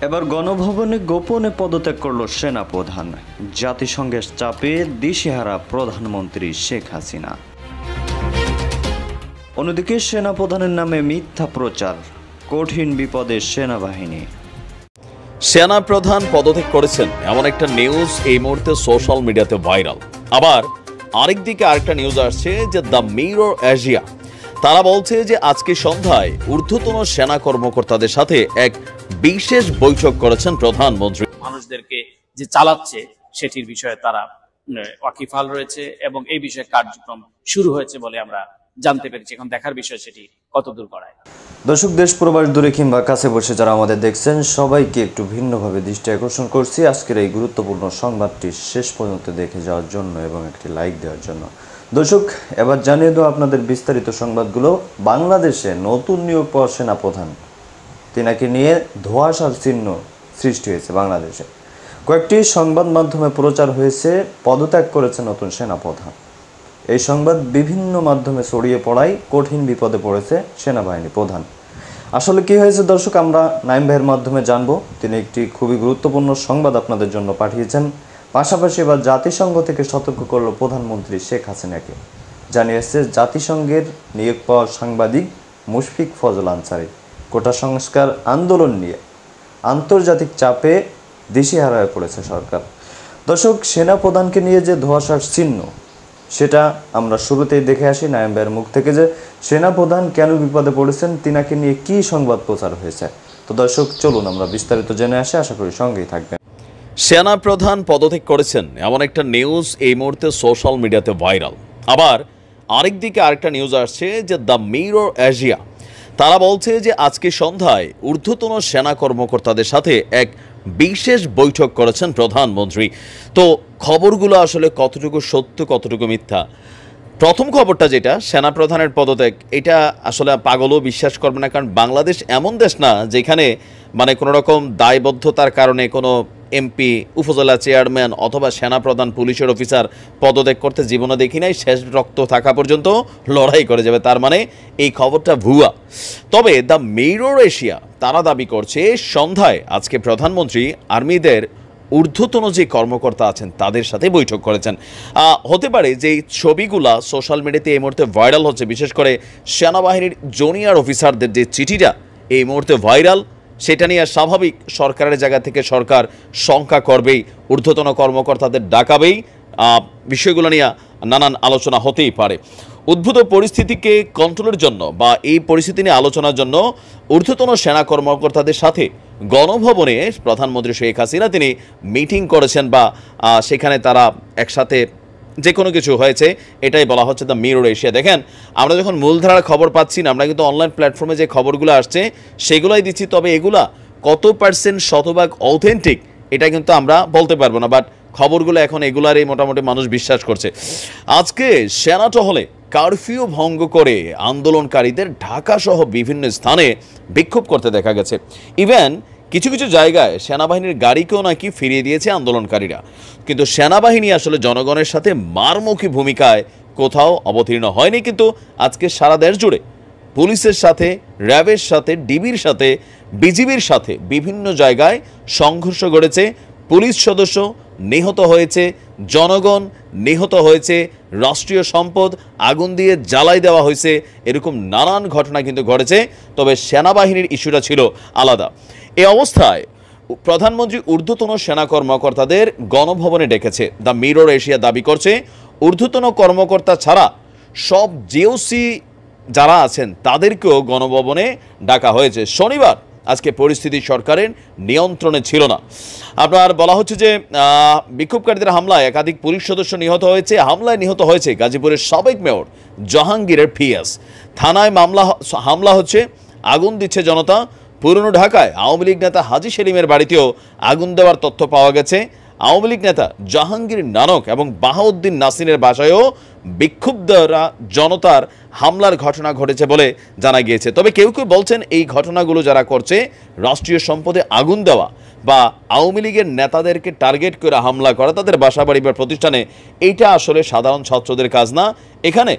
এবার গণভবনে গোপনে পদত্যাগ করল সেনাপ্রধান। জাতিসংঘের চাপে দিশেহারা প্রধানমন্ত্রী শেখ হাসিনা। অন্যদিকে সেনাপ্রধানের নামে মিথ্যা প্রচার, কঠিন বিপদে সেনাবাহিনী। সেনাপ্রধান পদত্যাগ করেছেন এমন একটা নিউজ এই মুহূর্তে সোশ্যাল মিডিয়াতে ভাইরাল। আবার আরেকদিকে আরেকটা নিউজ আসছে যে দ্য মিরর এশিয়া, তারা বলছে যে আজকে সন্ধ্যায় ঊর্ধ্বতন সেনা কর্মকর্তাদের সাথে এক বিশেষ বৈঠক করেছেন প্রধানমন্ত্রী। মানুষদেরকে যে চালাচ্ছে সেটির বিষয়ে তারা ওয়াকিফাল রয়েছে এবং এই বিষয়ে কার্যক্রম শুরু হয়েছে বলে আমরা জানতে পেরেছি। এখন দেখার বিষয় সেটি কতদূর গড়ায়। দর্শক, দেশ প্রবাস দূরে কিংবা কাছে বসে যারা আমাদের দেখছেন সবাইকে একটু ভিন্নভাবে দৃষ্টি আকর্ষণ করছি আজকের এই গুরুত্বপূর্ণ সংবাদটি শেষ পর্যন্ত দেখে যাওয়ার জন্য এবং একটি লাইক দেওয়ার জন্য। দর্শক, এবার জানিয়ে দেওয়া আপনাদের বিস্তারিত সংবাদগুলো। বাংলাদেশে নতুন নিয়োগ পাওয়া সেনাপ্রধান, তিনাকে নিয়ে ধোঁয়াশার চিহ্ন সৃষ্টি হয়েছে বাংলাদেশে। কয়েকটি সংবাদ মাধ্যমে প্রচার হয়েছে পদত্যাগ করেছে নতুন সেনাপ্রধান। এই সংবাদ বিভিন্ন মাধ্যমে ছড়িয়ে পড়ায় কঠিন বিপদে পড়েছে সেনাবাহিনী প্রধান। আসলে কি হয়েছে দর্শক, আমরা নাইম ভাইয়ের মাধ্যমে জানবো। তিনি একটি খুবই গুরুত্বপূর্ণ সংবাদ আপনাদের জন্য পাঠিয়েছেন। পাশাপাশি এবার জাতিসংঘ থেকে সতর্ক করল প্রধানমন্ত্রী শেখ হাসিনাকে। জানিয়েছে জাতিসংঘের নিয়োগ পাওয়া সাংবাদিক মুশফিক ফজল আনসারি কোটা সংস্কার আন্দোলন নিয়ে আন্তর্জাতিক চাপে দিশেহারা হয়ে পড়েছে সরকার। দর্শক, সেনাপ্রধানকে নিয়ে যে ধোঁয়াশার চিহ্ন সেটা আমরা শুরুতেই দেখে আসি নাইম ভাইয়ের মুখ থেকে, যে সেনাপ্রধান কেন বিপদে পড়েছেন, তিনাকে নিয়ে কি সংবাদ প্রচার হয়েছে। তো দর্শক, চলুন আমরা বিস্তারিত জেনে আসি, আশা করি সঙ্গেই থাকবেন। সেনাপ্রধান পদত্যাগ করেছেন এমন একটা নিউজ এই মুহূর্তে সোশ্যাল মিডিয়াতে ভাইরাল। আবার আরেকদিকে আরেকটা নিউজ আসছে যে দ্য মিরর এশিয়া, তারা বলছে যে আজকে সন্ধ্যায় ঊর্ধ্বতন সেনা কর্মকর্তাদের সাথে এক বিশেষ বৈঠক করেছেন প্রধানমন্ত্রী। তো খবরগুলো আসলে কতটুকু সত্য কতটুকু মিথ্যা, প্রথম খবরটা যেটা সেনাপ্রধানের পদত্যাগ, এটা আসলে পাগলও বিশ্বাস করবে না। কারণ বাংলাদেশ এমন দেশ না যেখানে মানে কোনো রকম দায়বদ্ধতার কারণে কোনো এমপি, উপজেলা চেয়ারম্যান অথবা সেনাপ্রধান, পুলিশের অফিসার পদত্যাগ করতে জীবনে দেখি নাই। শেষ রক্ত থাকা পর্যন্ত লড়াই করে যাবে, তার মানে এই খবরটা ভুয়া। তবে দ্য মিরর এশিয়া তারা দাবি করছে সন্ধ্যায় আজকে প্রধানমন্ত্রী আর্মিদের ঊর্ধ্বতন যে কর্মকর্তা আছেন তাদের সাথে বৈঠক করেছেন। হতে পারে যে ছবিগুলা সোশ্যাল মিডিয়াতে এই মুহূর্তে ভাইরাল হচ্ছে, বিশেষ করে সেনাবাহিনীর জুনিয়র অফিসারদের যে চিঠিটা এই মুহূর্তে ভাইরাল, সেটা নিয়ে স্বাভাবিক সরকারের জায়গা থেকে সরকার শঙ্কা করবেই, ঊর্ধ্বতন কর্মকর্তাদের ডাকাবেই, বিষয়গুলো নিয়ে নানান আলোচনা হতেই পারে। উদ্ভূত পরিস্থিতিকে কন্ট্রোলের জন্য বা এই পরিস্থিতি নিয়ে আলোচনার জন্য ঊর্ধ্বতন সেনা কর্মকর্তাদের সাথে গণভবনে প্রধানমন্ত্রী শেখ হাসিনা তিনি মিটিং করেছেন বা সেখানে তারা একসাথে যে কোনো কিছু হয়েছে, এটাই বলা হচ্ছে দ্য মিরর এশিয়া। দেখেন, আমরা যখন মূলধারার খবর পাচ্ছি না, আমরা কিন্তু অনলাইন প্ল্যাটফর্মে যে খবরগুলো আসছে সেগুলোই দিচ্ছি, তবে এগুলা কত পার্সেন্ট শতভাগ অথেন্টিক এটা কিন্তু আমরা বলতে পারবো না। বাট খবরগুলো এখন এগুলারই মোটামুটি মানুষ বিশ্বাস করছে। আজকে সেনা টহলে কারফিউ ভঙ্গ করে আন্দোলনকারীদের ঢাকাসহ বিভিন্ন স্থানে বিক্ষোভ করতে দেখা গেছে। ইভেন কিছু কিছু জায়গায় সেনাবাহিনীর গাড়িকেও নাকি ফিরিয়ে দিয়েছে আন্দোলনকারীরা। কিন্তু সেনাবাহিনী আসলে জনগণের সাথে মারমুখী ভূমিকায় কোথাও অবতীর্ণ হয়নি। কিন্তু আজকে সারা দেশ জুড়ে পুলিশের সাথে, র্যাবের সাথে, ডিবির সাথে, বিজিবির সাথে বিভিন্ন জায়গায় সংঘর্ষ ঘটেছে। পুলিশ সদস্য নিহত হয়েছে, জনগণ নিহত হয়েছে, রাষ্ট্রীয় সম্পদ আগুন দিয়ে জ্বালাই দেওয়া হয়েছে, এরকম নানান ঘটনা কিন্তু ঘটেছে। তবে সেনাবাহিনীর ইস্যুটা ছিল আলাদা। এই অবস্থায় প্রধানমন্ত্রী ঊর্ধ্বতন সেনা কর্মকর্তাদের গণভবনে ডেকেছে। দ্য মিরর এশিয়া দাবি করছে ঊর্ধ্বতন কর্মকর্তা ছাড়া সব জিওসি যারা আছেন তাদেরকেও গণভবনে ডাকা হয়েছে। শনিবার আজকে পরিস্থিতি সরকারের নিয়ন্ত্রণে ছিল না। আপনার বলা হচ্ছে যে বিক্ষোভকারীদের হামলায় একাধিক পুলিশ সদস্য নিহত হয়েছে। হামলায় নিহত হয়েছে গাজীপুরের সাবেক মেয়র জাহাঙ্গীরের পিএস। থানায় হামলা হচ্ছে, আগুন দিচ্ছে জনতা। পুরনো ঢাকায় আওয়ামী লীগ নেতা হাজী সেলিমের বাড়িতেও আগুন দেওয়ার তথ্য পাওয়া গেছে। আওয়ামী লীগ নেতা জাহাঙ্গীর নানক এবং বাহাউদ্দিন নাসিরের বাসায়ও বিক্ষুব্ধরা জনতার হামলার ঘটনা ঘটেছে বলে জানা গিয়েছে। তবে কেউ কেউ বলছেন এই ঘটনাগুলো যারা করছে, রাষ্ট্রীয় সম্পদে আগুন দেওয়া বা আওয়ামী লীগের নেতাদেরকে টার্গেট করে হামলা করা তাদের বাসাবাড়ি বা প্রতিষ্ঠানে, এইটা আসলে সাধারণ ছাত্রদের কাজ না। এখানে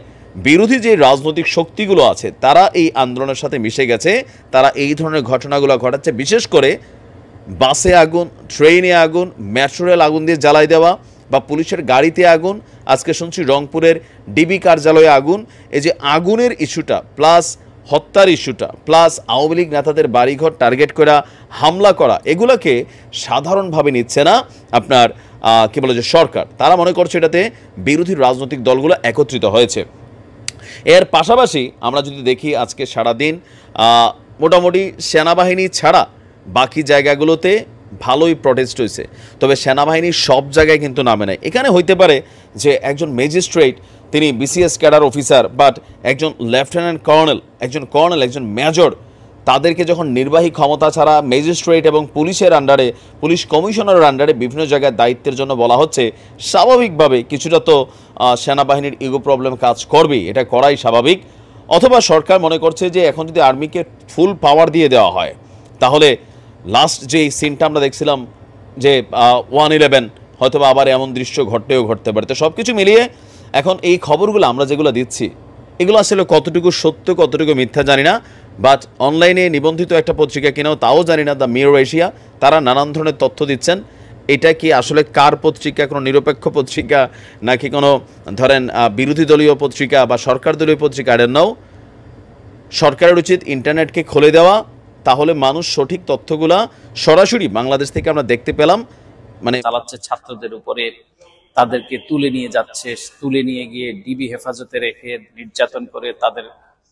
বিরোধী যে রাজনৈতিক শক্তিগুলো আছে তারা এই আন্দোলনের সাথে মিশে গেছে, তারা এই ধরনের ঘটনাগুলো ঘটাচ্ছে। বিশেষ করে বাসে আগুন, ট্রেনে আগুন, মেট্রো রেল আগুন দিয়ে জ্বালাই দেওয়া, বা পুলিশের গাড়িতে আগুন, আজকে শুনছি রংপুরের ডিবি কার্যালয়ে আগুন। এই যে আগুনের ইস্যুটা প্লাস হত্যার ইস্যুটা প্লাস আওয়ামী লীগ নেতাদের বাড়িঘর টার্গেট করা হামলা করা, এগুলোকে সাধারণভাবে নিচ্ছে না আপনার কি বলে যে সরকার। তারা মনে করছে এটাতে বিরোধী রাজনৈতিক দলগুলো একত্রিত হয়েছে। এর পাশাপাশি আমরা যদি দেখি আজকে সারাদিন মোটামুটি সেনাবাহিনী ছাড়া বাকি জায়গাগুলোতে ভালোই প্রটেস্ট হয়েছে, তবে সেনাবাহিনী সব জায়গায় কিন্তু নামে নাই। এখানে হইতে পারে যে একজন ম্যাজিস্ট্রেট তিনি বিসিএস ক্যাডার অফিসার, বাট একজন লেফটেন্যান্ট কর্নেল, একজন কর্নেল, একজন মেজর, তাদেরকে যখন নির্বাহী ক্ষমতা ছাড়া ম্যাজিস্ট্রেট এবং পুলিশের আন্ডারে, পুলিশ কমিশনারের আন্ডারে বিভিন্ন জায়গায় দায়িত্বের জন্য বলা হচ্ছে, স্বাভাবিকভাবে কিছুটা তো সেনাবাহিনীর ইগো প্রবলেম কাজ করবেই, এটা করাই স্বাভাবিক। অথবা সরকার মনে করছে যে এখন যদি আর্মিকে ফুল পাওয়ার দিয়ে দেওয়া হয়, তাহলে লাস্ট যে সিনটা আমরা দেখছিলাম যে 1/11 হয়তোবা আবার এমন দৃশ্য ঘটতে পারে। তো সব কিছু মিলিয়ে এখন এই খবরগুলো আমরা যেগুলো দিচ্ছি, এগুলো আসলে কতটুকু সত্য কতটুকু মিথ্যা জানি না, বাট অনলাইনে নিবন্ধিত একটা পত্রিকা কিনাও তাও জানি না, দ্য মিরর এশিয়া, তারা নানান ধরনের তথ্য দিচ্ছেন। এটা কি আসলে কার পত্রিকা, কোনো নিরপেক্ষ পত্রিকা নাকি কোনো ধরেন বিরোধী দলীয় পত্রিকা বা সরকার দলীয় পত্রিকা, আই ডোন্ট নো। সরকারের উচিত ইন্টারনেটকে খুলে দেওয়া, তাহলে মানুষ সঠিক তথ্যগুলা সরাসরি বাংলাদেশ থেকে আমরা দেখতে পেলাম। মানে চালাচ্ছে ছাত্রদের উপরে, তাদেরকে তুলে নিয়ে যাচ্ছে, তুলে নিয়ে গিয়ে ডিবি হেফাজতে রেখে নির্যাতন করে, তাদের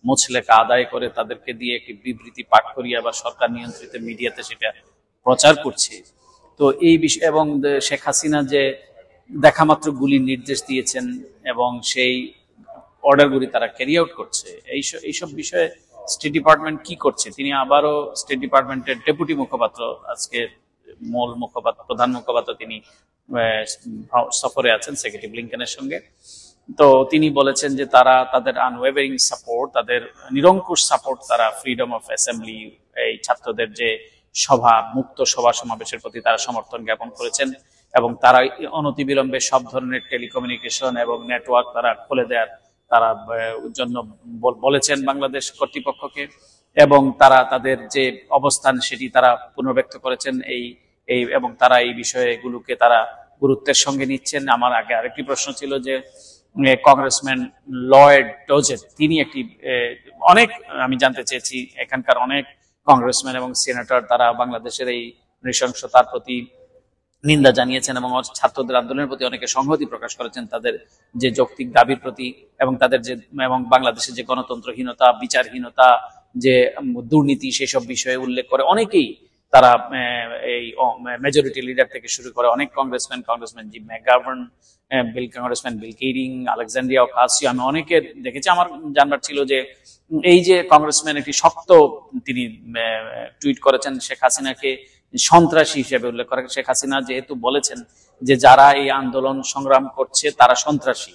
মোছলেখা আদায় করে, তাদেরকে দিয়ে একটি বিবৃতি পাঠ করিয়ে আবার সরকার নিয়ন্ত্রিত মিডিয়াতে সেটা প্রচার করছে। তো এই বিষয় এবং শেখ হাসিনা যে দেখামাত্র গুলির নির্দেশ দিয়েছেন এবং সেই অর্ডারগুলি তারা ক্যারি আউট করছে, এইসব বিষয়ে স্টেট ডিপার্টমেন্ট কি করছে? তিনি আবারও স্টেট ডিপার্টমেন্টের ডেপুটি মুখপাত্র, আজকে মূল মুখপাত্র, প্রধান মুখপাত্র, তিনি সফরে আছেন সেক্রেটারি ব্লিংকেনের সঙ্গে। তো তিনি বলেছেন যে তারা তাদের আনওয়েভারিং সাপোর্ট, তাদের নিরঙ্কুশ সাপোর্ট তারা ফ্রিডম অফ অ্যাসেম্বলি, এই ছাত্রদের যে সভা, মুক্ত সভা সমাবেশের প্রতি তারা সমর্থন জ্ঞাপন করেছেন এবং তারা অনতিবিলম্বে সব ধরনের টেলিকমিউনিকেশন এবং নেটওয়ার্ক তারা খুলে দেওয়ার তারা জন্য বলেছেন বাংলাদেশ কর্তৃপক্ষকে, এবং তারা তাদের যে অবস্থান সেটি তারা পুনর্ব্যক্ত করেছেন এই এবং তারা এই বিষয়গুলোকে তারা গুরুত্বের সঙ্গে নিচ্ছেন। আমার আগে আরেকটি প্রশ্ন ছিল যে কংগ্রেসম্যান লয়েড ডজেট, তিনি একটি অনেক, আমি জানতে চেয়েছি এখানকার অনেক কংগ্রেসম্যান এবং সিনেটর তারা বাংলাদেশের এই নৃশংসতার প্রতি নিন্দা জানিয়েছেন এবং ছাত্রদের আন্দোলনের প্রতি অনেকে সংহতি প্রকাশ করেছেন, তাদের যে যৌক্তিক দাবির প্রতি এবং তাদের যে এবং বাংলাদেশের যে গণতন্ত্রহীনতা, বিচারহীনতা, যে দুর্নীতি, সেসব বিষয়ে উল্লেখ করে অনেকেই তারা এই মেজরিটি লিডার থেকে শুরু করে অনেক কংগ্রেসম্যান জিম ম্যাকগাভার্ন, কংগ্রেসম্যান বিল কেরিং, আলেকজান্দ্রিয়া ওকাসিও, আমি অনেকে দেখেছি। আমার জানবার ছিল যে এই যে কংগ্রেসম্যান একটি শক্ত তিনি টুইট করেছেন শেখ হাসিনাকে সন্ত্রাসী হিসেবে উল্লেখ করে। শেখ হাসিনা যেহেতু বলেছেন যে যারা এই আন্দোলন সংগ্রাম করছে তারা সন্ত্রাসী,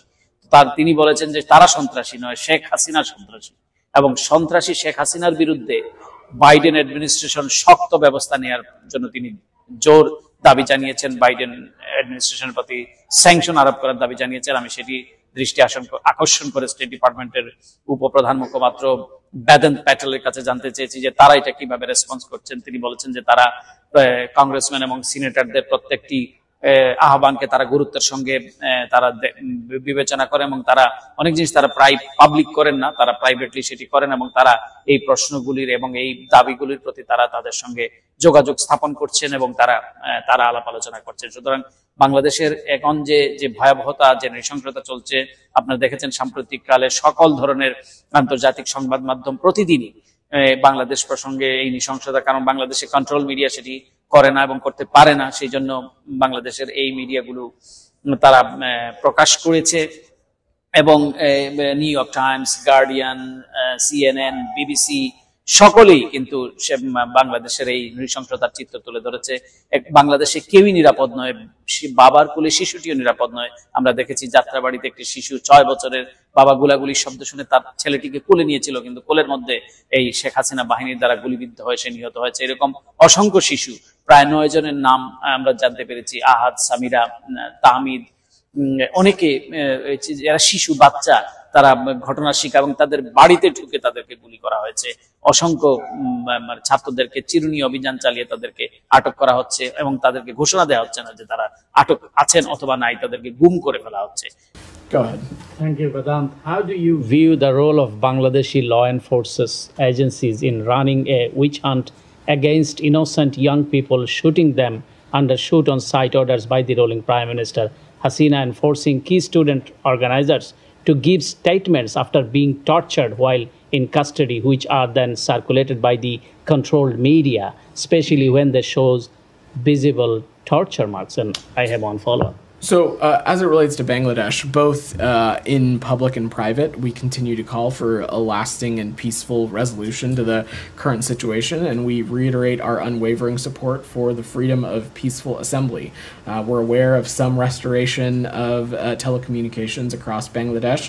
তিনি বলেছেন যে তারা সন্ত্রাসী নয়, শেখ হাসিনা সন্ত্রাসী, এবং সন্ত্রাসী শেখ হাসিনার বিরুদ্ধে বাইডেন অ্যাডমিনিস্ট্রেশন শক্ত ব্যবস্থা নেওয়ার জন্য তিনি জোর দাবি জানিয়েছেন, বাইডেন অ্যাডমিনিস্ট্রেশনের প্রতি স্যাংশন আরোপ করার দাবি জানিয়েছেন। আমি সেটি দৃষ্টি আকর্ষণ করে স্টেট ডিপার্টমেন্টের উপপ্রধান মুখপাত্র বেদান্ত প্যাটেলের কাছে জানতে চেয়েছি যে তারা এটা কিভাবে রেসপন্স করছেন। তিনি বলেছেন যে তারা কংগ্রেসম্যান এবং সিনেটরদের প্রত্যেকটি আহ্বানকে তারা গুরুত্বের সঙ্গে তারা বিবেচনা করে এবং তারা অনেক জিনিস তারা প্রায় পাবলিক করেন না, তারা প্রাইভেটলি সেটি করেন এবং তারা এই প্রশ্নগুলির এবং এই দাবিগুলির প্রতি তারা তাদের সঙ্গে যোগাযোগ স্থাপন করছেন এবং তারা আলাপ আলোচনা করছেন। সুতরাং বাংলাদেশের এখন যে ভয়াবহতা, যে নৃশংসতা চলছে, আপনারা দেখেছেন সাম্প্রতিক কালে সকল ধরনের আন্তর্জাতিক সংবাদ মাধ্যম প্রতিদিনই বাংলাদেশ প্রসঙ্গে এই নৃশংসতা, কারণ বাংলাদেশে কন্ট্রোল মিডিয়া সেটি করে না এবং করতে পারে না, সেই জন্য বাংলাদেশের এই মিডিয়াগুলো তারা প্রকাশ করেছে এবং new York Times, guardian, CNN, BBC সকলেই কিন্তু বাংলাদেশের এই নৃশংসতার চিত্র তুলে ধরেছে। বাংলাদেশে কেউই নিরাপদ নয়, বাবার কোলে শিশুটিও নিরাপদ নয়। আমরা দেখেছি যাত্রাবাড়িতে একটি শিশু 6 বছরের, বাবা গুলাগুলির শব্দ শুনে তার ছেলেটিকে কোলে নিয়েছিল, কিন্তু কোলের মধ্যে এই শেখ হাসিনা বাহিনীর দ্বারা গুলিবিদ্ধ হয়ে সে নিহত হয়েছে। এরকম অসংখ্য শিশু, প্রায় 9 জনের নাম আমরা জানতে পেরেছি, আহাদ, সামিরা, তাহমিদ, অনেকে এরা শিশু বাচ্চা, তারা ঘটনার শিকার এবং তাদের বাড়িতে ঢুকে তাদেরকে গুলি করা হয়েছে। অসংখ্য ছাত্রদেরকে চিরুনি অভিযান চালিয়ে তাদেরকে আটক করা হচ্ছে এবং তাদেরকে ঘোষণা দেওয়া হচ্ছে না যে তারা আটক আছেন অথবা নাই, তাদেরকে গুম করে ফেলা হচ্ছে। Go ahead. Thank you, Vedant. How do you view the role of Bangladeshi law enforcement agencies in running a witch hunt against innocent young people, shooting them under shoot on sight orders by the ruling Prime Minister Hasina, and forcing key student organizers to give statements after being tortured while in custody, which are then circulated by the controlled media, especially when they shows visible torture marks? And I have one follow-up. So, as it relates to Bangladesh, both in public and private, we continue to call for a lasting and peaceful resolution to the current situation, and we reiterate our unwavering support for the freedom of peaceful assembly. We're aware of some restoration of telecommunications across Bangladesh,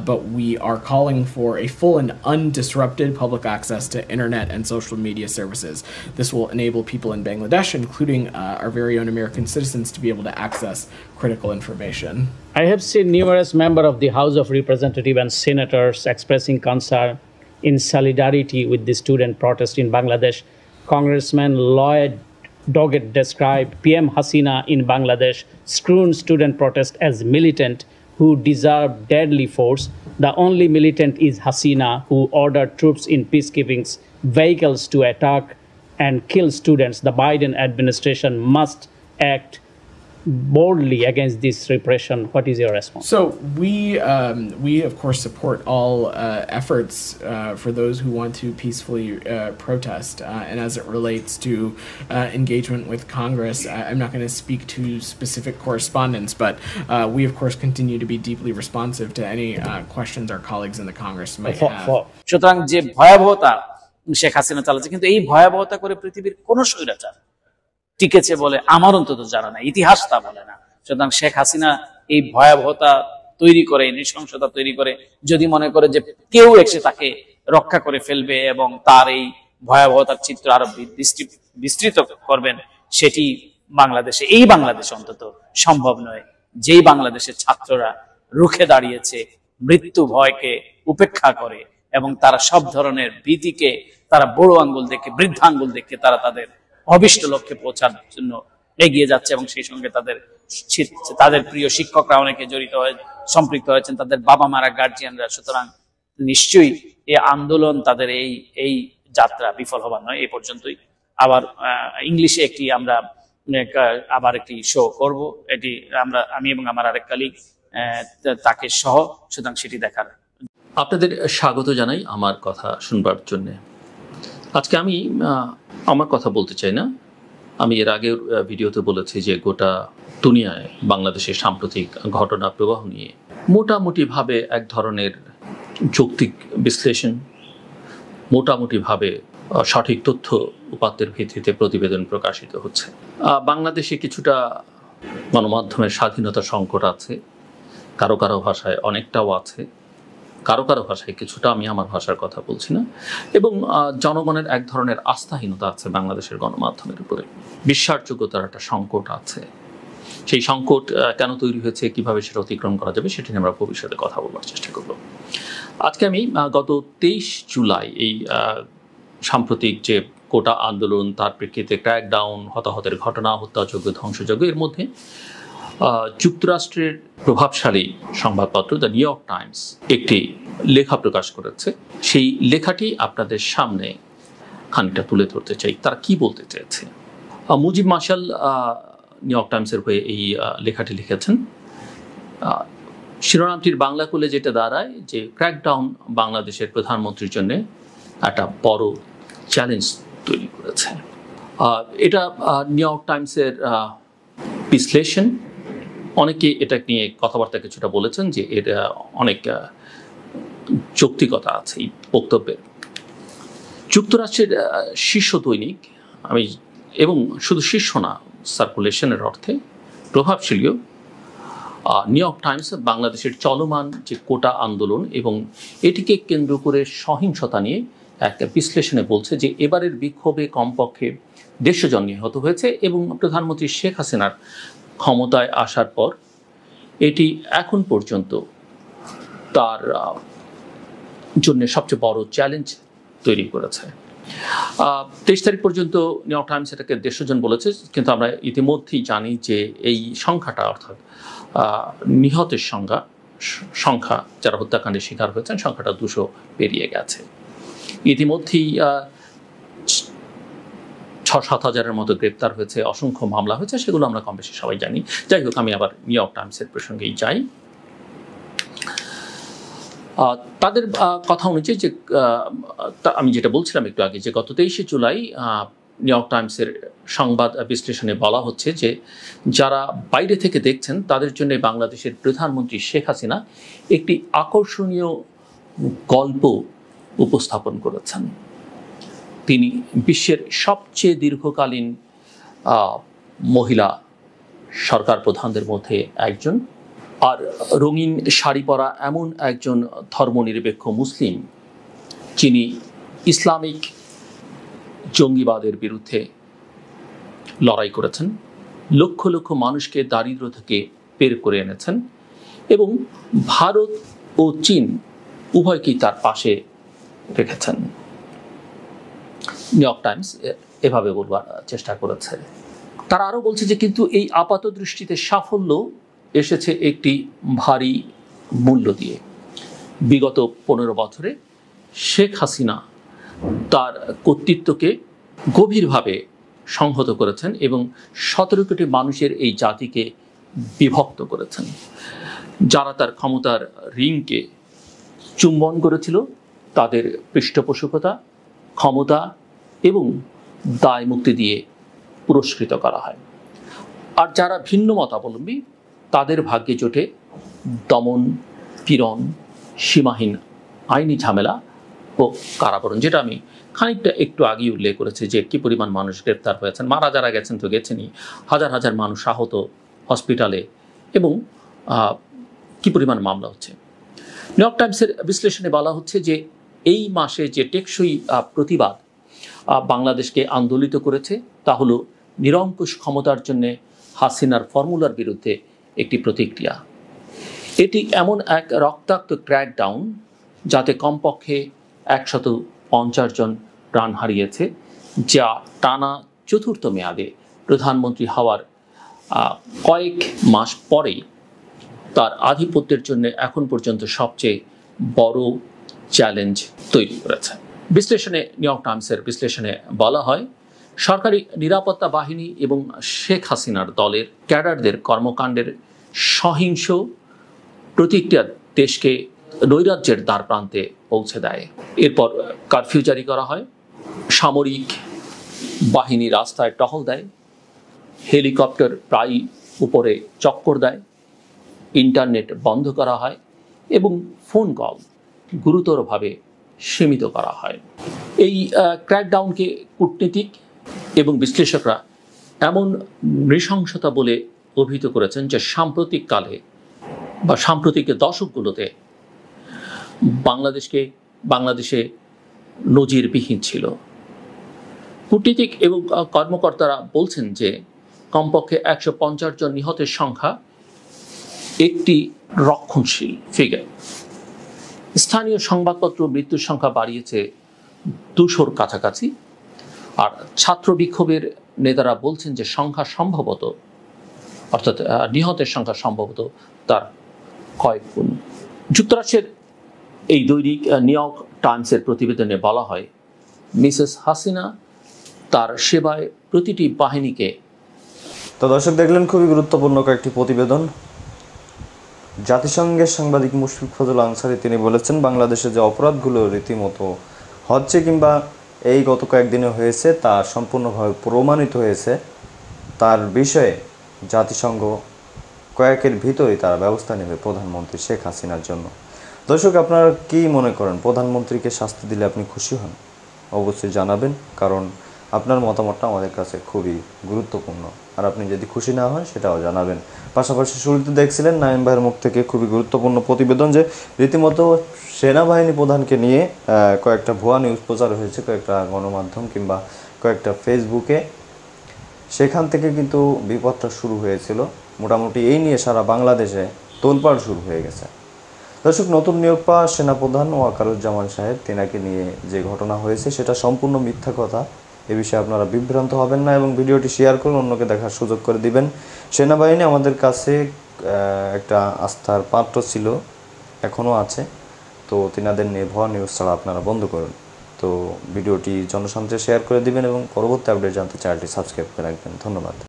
but we are calling for a full and undisrupted public access to internet and social media services. This will enable people in Bangladesh, including our very own American citizens, to be able to access critical information. I have seen numerous members of the House of Representatives and senators expressing concern in solidarity with the student protest in Bangladesh. Congressman Lloyd Doggett described PM Hasina in Bangladesh screwed student protest as militant who deserve deadly force. The only militant is Hasina, who ordered troops in peacekeeping vehicles to attack and kill students. The Biden administration must act boldly against this repression. What is your response? So we of course support all efforts for those who want to peacefully protest, and as it relates to engagement with Congress, I'm not going to speak to specific correspondence, but we of course continue to be deeply responsive to any questions our colleagues in the Congress might have. সুতরাং যে ভয়াবহতা শেখ হাসিনা চালাচ্ছে, কিন্তু এই ভয়াবহতা করে পৃথিবীর কোন স্বৈরাচার টিকেছে বলে আমার অন্তত জানা নাই, ইতিহাস তা বলে না। সুতরাং শেখ হাসিনা এই ভয়াবহতা তৈরি করে, নৃশংসতা তৈরি করে, যদি মনে করে যে কেউ এসে তাকে রক্ষা করে ফেলবে এবং তার এই ভয়াবহতার চিত্র আরো বিস্তৃত করবেন, সেটি বাংলাদেশে, এই বাংলাদেশে অন্তত সম্ভব নয়। যেই বাংলাদেশের ছাত্ররা রুখে দাঁড়িয়েছে, মৃত্যু ভয়কে উপেক্ষা করে এবং তারা সব ধরনের ভীতিকে তারা বড় আঙ্গুল দেখে, বৃদ্ধাঙ্গুল দেখে তারা তাদের অভিষ্ট লক্ষ্যে পৌঁছার জন্য এগিয়ে যাচ্ছে, এবং সেই সঙ্গে তাদের প্রিয় শিক্ষকরা অনেকে সম্পৃক্ত হয়েছেন, তাদের বাবা মারা, গার্জিয়ানরা। সুতরাং নিশ্চয়ই এই আন্দোলন, তাদের এই যাত্রা বিফল হবার নয়। এই পর্যন্তই। আবার ইংলিশে আমরা আবার একটি শো করব, এটি আমি এবং আমার আরেক কলিগ তাকে সহ, সুতরাং সেটি দেখার। আপনাদের স্বাগত জানাই আমার কথা শুনবার জন্য। আজকে আমি আমার কথা বলতে চাই না, আমি এর আগের ভিডিওতে বলেছি যে গোটা দুনিয়ায় বাংলাদেশের সাম্প্রতিক ঘটনা প্রবাহ নিয়ে মোটামুটিভাবে এক ধরনের যৌক্তিক বিশ্লেষণ, মোটামুটিভাবে সঠিক তথ্য উপাত্তের ভিত্তিতে প্রতিবেদন প্রকাশিত হচ্ছে। বাংলাদেশে কিছুটা গণমাধ্যমের স্বাধীনতার সংকট আছে, কারো কারো ভাষায় অনেকটাও আছে, কারো কারো ভাষায় কিছুটা, আমি আমার ভাষার কথা বলছি না, এবং জনগণের এক ধরনের আস্থাহীনতা আছে বাংলাদেশের গণমাধ্যমের উপরে। বিশ্বাসযোগ্যতার একটা সংকট আছে। সেই সংকট কেন তৈরি হয়েছে, কিভাবে সেটা অতিক্রম করা যাবে, সেটি নিয়ে আমরা ভবিষ্যতে কথা বলার চেষ্টা করব। আজকে আমি গত 23 জুলাই এই সাম্প্রতিক যে কোটা আন্দোলন, তার প্রেক্ষিতে ক্র্যাকডাউন, হতাহতের ঘটনা, হত্যাযজ্ঞ, ধ্বংসযজ্ঞ, এর মধ্যে যুক্তরাষ্ট্রের প্রভাবশালী সংবাদপত্র দ্য নিউ ইয়র্ক টাইমস একটি লেখা প্রকাশ করেছে। সেই লেখাটি আপনাদের সামনে খানিকটা তুলে ধরতে চাই। তারা কি বলতে চেয়েছে। মুজিব মার্শাল নিউ ইয়র্ক টাইমসের হয়ে এই লেখাটি লিখেছেন। শিরোনামটির বাংলা করলে যেটা দাঁড়ায় যে ক্র্যাকডাউন বাংলাদেশের প্রধানমন্ত্রীর জন্য একটা বড় চ্যালেঞ্জ তৈরি করেছে। এটা নিউ ইয়র্ক টাইমসের বিশ্লেষণ। অনেকে এটা নিয়ে কথাবার্তা কিছুটা বলেছেন যে এর অনেক যৌক্তিকতা আছে এই বক্তব্যের। যুক্তরাষ্ট্রের শীর্ষ দৈনিক, এবং শুধু শীর্ষ না, সার্কুলেশনের অর্থে প্রভাবশালীও নিউ ইয়র্ক টাইমস বাংলাদেশের চলমান যে কোটা আন্দোলন এবং এটিকে কেন্দ্র করে সহিংসতা নিয়ে একটা বিশ্লেষণে বলছে যে এবারের বিক্ষোভে কমপক্ষে 150 জন নিহত হয়েছে, এবং প্রধানমন্ত্রী শেখ হাসিনার ক্ষমতায় আসার পর এটি এখন পর্যন্ত তার জন্য সবচেয়ে বড় চ্যালেঞ্জ তৈরি করেছে। 23 তারিখ পর্যন্ত নিউ ইয়র্ক টাইমস এটাকে 150 জন বলেছে, কিন্তু আমরা ইতিমধ্যেই জানি যে এই সংখ্যাটা, অর্থাৎ নিহতের সংখ্যা যারা হত্যাকাণ্ডের শিকার হয়েছেন, সংখ্যাটা 200 পেরিয়ে গেছে। ইতিমধ্যেই 6-7 হাজারের মতো গ্রেপ্তার হয়েছে, অসংখ্য মামলা হয়েছে, সেগুলো আমরা কম বেশি সবাই জানি। যাই হোক, আমি আবার নিউ ইয়র্ক টাইমসের প্রসঙ্গেই যাই। তাদের কথা অনুযায়ী যে আমি যেটা বলছিলাম একটু আগে, যে গত 23শে জুলাই নিউ ইয়র্ক টাইমসের সংবাদ বিশ্লেষণে বলা হচ্ছে যে যারা বাইরে থেকে দেখছেন তাদের জন্য বাংলাদেশের প্রধানমন্ত্রী শেখ হাসিনা একটি আকর্ষণীয় গল্প উপস্থাপন করেছেন। তিনি বিশ্বের সবচেয়ে দীর্ঘকালীন মহিলা সরকার প্রধানদের মধ্যে একজন, আর রঙিন শাড়ি পরা এমন একজন ধর্মনিরপেক্ষ মুসলিম যিনি ইসলামিক জঙ্গিবাদের বিরুদ্ধে লড়াই করেছেন, লক্ষ লক্ষ মানুষকে দারিদ্র্য থেকে বের করে এনেছেন এবং ভারত ও চীন উভয়কেই তার পাশে রেখেছেন। নিউ ইয়র্ক টাইমস এভাবে বলবার চেষ্টা করেছে। তারা আরও বলছে যে কিন্তু এই আপাত দৃষ্টিতে সাফল্য এসেছে একটি ভারী মূল্য দিয়ে। বিগত 15 বছরে শেখ হাসিনা তার কর্তৃত্বকে গভীরভাবে সংহত করেছেন এবং 17 কোটি মানুষের এই জাতিকে বিভক্ত করেছেন। যারা তার ক্ষমতার রিংকে চুম্বন করেছিল তাদের পৃষ্ঠপোষকতা, ক্ষমতা এবং দায় মুক্তি দিয়ে পুরস্কৃত করা হয়। আর যারা ভিন্ন মতাবলম্বী তাদের ভাগ্যে জোটে দমন, পীড়ন, সীমাহীন আইনি ঝামেলা ও কারাবরণ, যেটা আমি খানিকটা একটু আগেই উল্লেখ করেছি যে কী পরিমাণ মানুষ গ্রেপ্তার হয়েছেন, মারা যারা গেছেন তো গেছেনই, হাজার হাজার মানুষ আহত হসপিটালে, এবং কী পরিমাণ মামলা হচ্ছে। নিউ ইয়র্ক টাইমসের বিশ্লেষণে বলা হচ্ছে যে এই মাসে যে টেকসই প্রতিবাদ বাংলাদেশকে আন্দোলিত করেছে তা হলো নিরঙ্কুশ ক্ষমতার জন্যে হাসিনার ফর্মুলার বিরুদ্ধে একটি প্রতিক্রিয়া। এটি এমন এক রক্তাক্ত ক্র্যাকডাউন যাতে কমপক্ষে 150 জন প্রাণ হারিয়েছে, যা টানা 4র্থ মেয়াদে প্রধানমন্ত্রী হওয়ার কয়েক মাস পরেই তার আধিপত্যের জন্য এখন পর্যন্ত সবচেয়ে বড় চ্যালেঞ্জ তৈরি করেছে। বিশ্লেষণে নিউ ইয়র্ক টাইমসের বিশ্লেষণে বলা হয়, সরকারি নিরাপত্তা বাহিনী এবং শেখ হাসিনার দলের ক্যাডারদের কর্মকাণ্ডের সহিংস প্রতিক্রিয়া দেশকে নৈরাজ্যের দ্বারপ্রান্তে পৌঁছে দেয়। এরপর কারফিউ জারি করা হয়, সামরিক বাহিনী রাস্তায় টহল দেয়, হেলিকপ্টার প্রায় উপরে চক্কর দেয়, ইন্টারনেট বন্ধ করা হয় এবং ফোন কল গুরুতরভাবে সীমিত করা হয়। এই ক্র্যাকডাউনকে কূটনীতিক এবং বিশ্লেষকরা এমন নৃশংসতা বলে অভিহিত করেছেন যে সাম্প্রতিককালে বা সাম্প্রতিক দশকগুলোতে বাংলাদেশে নজিরবিহীন ছিল। কূটনীতিক এবং কর্মকর্তারা বলছেন যে কমপক্ষে 150 জন নিহতের সংখ্যা একটি রক্ষণশীল ফিগার। স্থানীয় সংবাদপত্র মৃত্যুর সংখ্যা বাড়িয়েছে 200-র কাছাকাছি, আর ছাত্র বিক্ষোভের নেতারা বলছেন যে সংখ্যা সম্ভবত, অর্থাৎ নিহতের সংখ্যা সম্ভবত তার কয়েক গুণ। যুক্তরাষ্ট্রের এই দৈনিক নিউ ইয়র্ক টাইমসের প্রতিবেদনে বলা হয়, মিসেস হাসিনা তার সেবায় প্রতিটি বাহিনীকে। তো দর্শক দেখলেন খুবই গুরুত্বপূর্ণ কয়েকটি প্রতিবেদন। জাতিসংঘের সাংবাদিক মুশফিক ফজল আনসারী তিনি বলেছেন, বাংলাদেশে যে অপরাধগুলো রীতিমতো হচ্ছে কিংবা এই গত কয়েকদিনে হয়েছে তা সম্পূর্ণভাবে প্রমাণিত হয়েছে, তার বিষয়ে জাতিসংঘ কয়েকের ভিতরেই তারা ব্যবস্থা নেবে প্রধানমন্ত্রী শেখ হাসিনার জন্য। দর্শক, আপনারা কি মনে করেন, প্রধানমন্ত্রীকে শাস্তি দিলে আপনি খুশি হন? অবশ্যই জানাবেন, কারণ আপনার মতামতটা আমাদের কাছে খুবই গুরুত্বপূর্ণ। আর আপনি যদি খুশি না হন সেটাও জানাবেন। পাশাপাশি শুরুতে দেখছিলেন নাঈম ভাইয়ের মুখ থেকে খুবই গুরুত্বপূর্ণ প্রতিবেদন যে রীতিমতো সেনাবাহিনী প্রধানকে নিয়ে কয়েকটা ভুয়া নিউজ প্রচার হয়েছে কয়েকটা গণমাধ্যম কিংবা কয়েকটা ফেসবুকে। সেখান থেকে কিন্তু বিপদটা শুরু হয়েছিল। মোটামুটি এই নিয়ে সারা বাংলাদেশে তোলপাড় শুরু হয়ে গেছে। দর্শক, নতুন নিয়োগ পাওয়া সেনাপ্রধান ওয়াকারুজ্জামান সাহেব তেনাকে নিয়ে যে ঘটনা হয়েছে সেটা সম্পূর্ণ মিথ্যা কথা। এ বিষয়ে আপনারা বিভ্রান্ত হবেন না এবং ভিডিওটি শেয়ার করুন, অন্যকে দেখার সুযোগ করে দিবেন। সেনাবাহিনী আমাদের কাছে একটা আস্থার পাত্র ছিল, এখনও আছে। তো তিনাদের নিয়ে ভুয়া নিউজ ছাড়া আপনারা বন্ধ করুন। তো ভিডিওটি জনস্বার্থে শেয়ার করে দিবেন এবং পরবর্তী আপডেট জানতে চ্যানেলটি সাবস্ক্রাইব করে রাখবেন। ধন্যবাদ।